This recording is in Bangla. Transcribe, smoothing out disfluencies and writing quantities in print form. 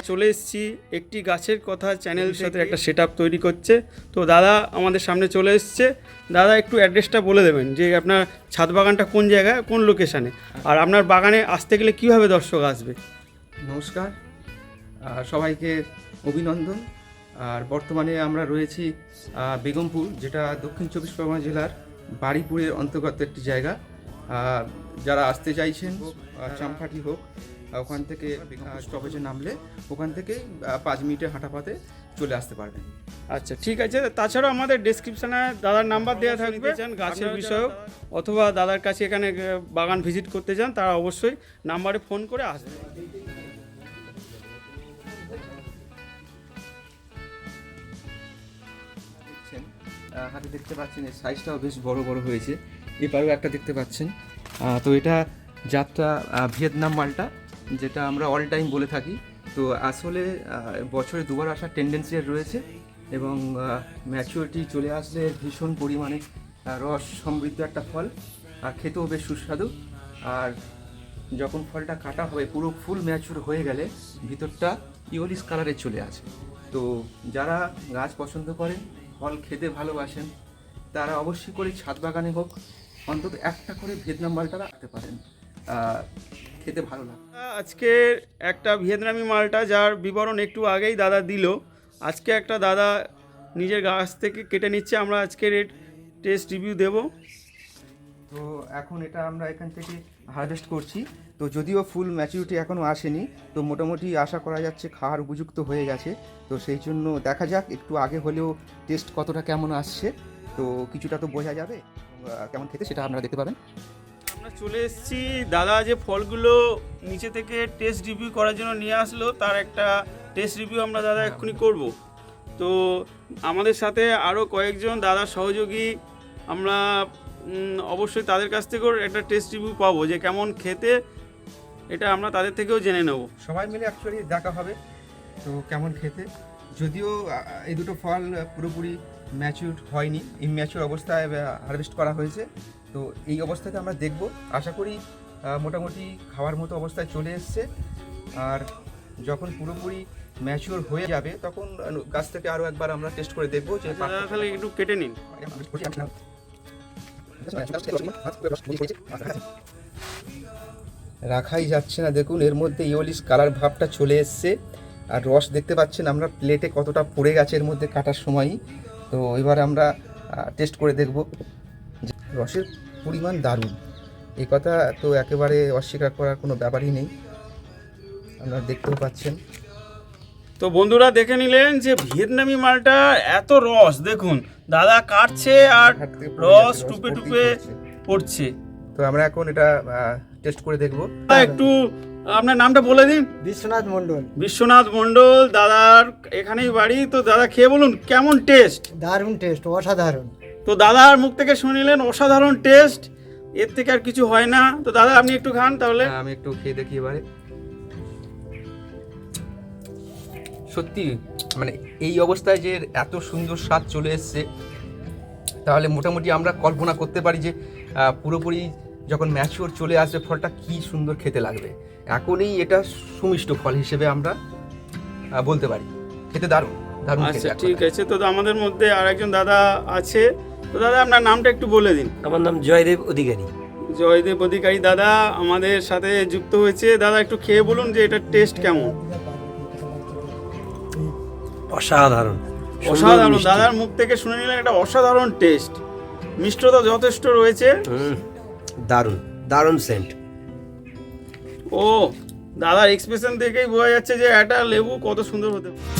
চলে এসেছি একটি গাছের কথা চ্যানেলের সাথে একটা সেটআপ তৈরি করছে। তো দাদা আমাদের সামনে চলে এসেছে। দাদা একটু অ্যাড্রেসটা বলে দেবেন যে আপনার ছাদ বাগানটা কোন জায়গায়, কোন লোকেশানে, আর আপনার বাগানে আসতে গেলে কীভাবে দর্শক আসবে। নমস্কার, সবাইকে অভিনন্দন। আর বর্তমানে আমরা রয়েছি বেগমপুর, যেটা দক্ষিণ চব্বিশ পরগনা জেলার বারুইপুরের অন্তর্গত একটি জায়গা। যারা আসতে চাইছেন চাম্পাটি হোক, ওখান থেকে স্টপেজে নামলে ওখান থেকেই 5 মিনিটের হাঁটা পথে চলে আসতে পারবেন। আচ্ছা ঠিক আছে। তাছাড়াও আমাদের ডেসক্রিপশানে দাদার নাম্বার দেওয়া থাকবে, চান গাছের বিষয়ক অথবা দাদার কাছে এখানে বাগান ভিজিট করতে চান, তারা অবশ্যই নাম্বারে ফোন করে আসবে। হাতে দেখতে পাচ্ছেন এর সাইজটাও বেশ বড় বড় হয়েছে। এপারেও একটা দেখতে পাচ্ছেন। তো এটা জাতটা ভিয়েতনাম মালটা, যেটা আমরা অল টাইম বলে থাকি। তো আসলে বছরে দুবার আসার টেন্ডেন্সি রয়েছে এবং ম্যাচুরিটি চলে আসলে ভীষণ পরিমাণে রস সমৃদ্ধ একটা ফল, আর খেতেও বেশ সুস্বাদু। আর যখন ফলটা কাটা হবে পুরো ফুল ম্যাচুর হয়ে গেলে ভিতরটা ইয়োলিস কালারে চলে আসে। তো যারা গাছ পছন্দ করেন, ফল খেতে ভালোবাসেন, তারা অবশ্যই করে ছাদ বাগানে হোক অন্তত একটা করে ভিয়েতনাম মালটা রাখতে পারেন, খেতে ভালো লাগে। আজকে একটা ভিয়েতনামি মালটা যার বিবরণ একটু আগেই দাদা দিল, আজকে একটা দাদা নিজের গাছ থেকে কেটে নিচ্ছে, আমরা আজকের টেস্ট রিভিউ দেব। তো এখন এটা আমরা এখান থেকে হারভেস্ট করছি। তো যদিও ফুল ম্যাচুরিটি এখনও আসেনি, তো মোটামুটি আশা করা যাচ্ছে খাওয়ার উপযুক্ত হয়ে গেছে। তো সেই জন্য দেখা যাক একটু আগে হলেও টেস্ট কতটা কেমন আসছে, তো কিছুটা তো বোঝা যাবে কেমন খেতে, সেটা আপনারা দেখতে পাবেন। আমরা চলে এসেছি, দাদা যে ফলগুলো নিচে থেকে টেস্ট রিভিউ করার জন্য নিয়ে আসলো, তার একটা টেস্ট রিভিউ আমরা দাদা এক্ষুনি করব। তো আমাদের সাথে আরও কয়েকজন দাদা সহযোগী, আমরা অবশ্যই তাদের কাছ থেকেও একটা টেস্ট রিভিউ পাবো যে কেমন খেতে, এটা আমরা তাদের থেকেও জেনে নেব। সবাই মিলে অ্যাকচুয়ালি দেখা হবে তো কেমন খেতে। যদিও এই দুটো ফল পুরোপুরি ম্যাচিউর হয়নি, ইম্যাচিউর অবস্থায় হারভেস্ট করা হয়েছে। তো এই অবস্থাতে আমরা দেখব, আশা করি মোটামুটি খাওয়ার মতো অবস্থায় চলে এসছে। আর যখন পুরোপুরি ম্যাচিউর হয়ে যাবে তখন গাছ থেকে আরও একবার আমরা টেস্ট করে দেখবো যে তাহলে একটু কেটে নিন। রাখাই যাচ্ছে না, দেখুন এর মধ্যে ইয়োলিস কালার ভাবটা চলে এসছে। আর রস দেখতে পাচ্ছেন আমরা প্লেটে কতটা পড়ে গেছে এর মধ্যে কাটার সময়ই। তো এবার আমরা টেস্ট করে দেখব। রসের পরিমাণ দারুণ, এই কথা তো একেবারে অস্বীকার করার কোনো ব্যাপারই নেই, আপনারা দেখতেও পাচ্ছেন। তো বন্ধুরা দেখে নিলেন যে ভিয়েতনামি মালটা এত রস, দেখুন দাদা কাটছে আর রস টুপে টুপে পড়ছে। তো আমরা এখন এটা টেস্ট করে দেখব। একটু আপনার নামটা বলে দিন। বিশ্বনাথ মণ্ডল। বিশ্বনাথ মণ্ডল, দাদার এখানেই বাড়ি। তো দাদা খেয়ে বলুন কেমন টেস্ট। দারুণ টেস্ট, অসাধারণ। তো দাদার মুখ থেকে শুনে নিলেন অসাধারণ টেস্ট, এর থেকে আর কিছু হয় না। তো দাদা আপনি একটু খান তাহলে। আমি একটু খেয়ে দেখি এবারে। সত্যি মানে এই অবস্থায় যে এত সুন্দর স্বাদ চলে এসছে, তাহলে মোটামুটি আমরা কল্পনা করতে পারি যে পুরোপুরি যখন ম্যাচিওর চলে আসবে ফলটা কি সুন্দর খেতে লাগবে। এখনই এটা সুমিষ্ট ফল হিসেবে আমরা বলতে পারি। খেতে দারুণ দারুণ। আচ্ছা ঠিক আছে। তো আমাদের মধ্যে আর একজন দাদা আছে। তো দাদা আপনার নামটা একটু বলে দিন। আমার নাম জয়দেব অধিকারী। জয়দেব অধিকারী দাদা আমাদের সাথে যুক্ত হয়েছে। দাদা একটু খেয়ে বলুন যে এটার টেস্ট কেমন। অসাধারণ অসাধারণ, দাদার মুখ থেকে শুনে নিলেন একটা অসাধারণ টেস্ট, মিষ্টতা যথেষ্ট রয়েছে। দারুণ দারুণ সেন্ট। ও দাদার এক্সপ্রেশন দেখেই বোঝা যাচ্ছে যে একটা লেবু কত সুন্দর হতে পারে।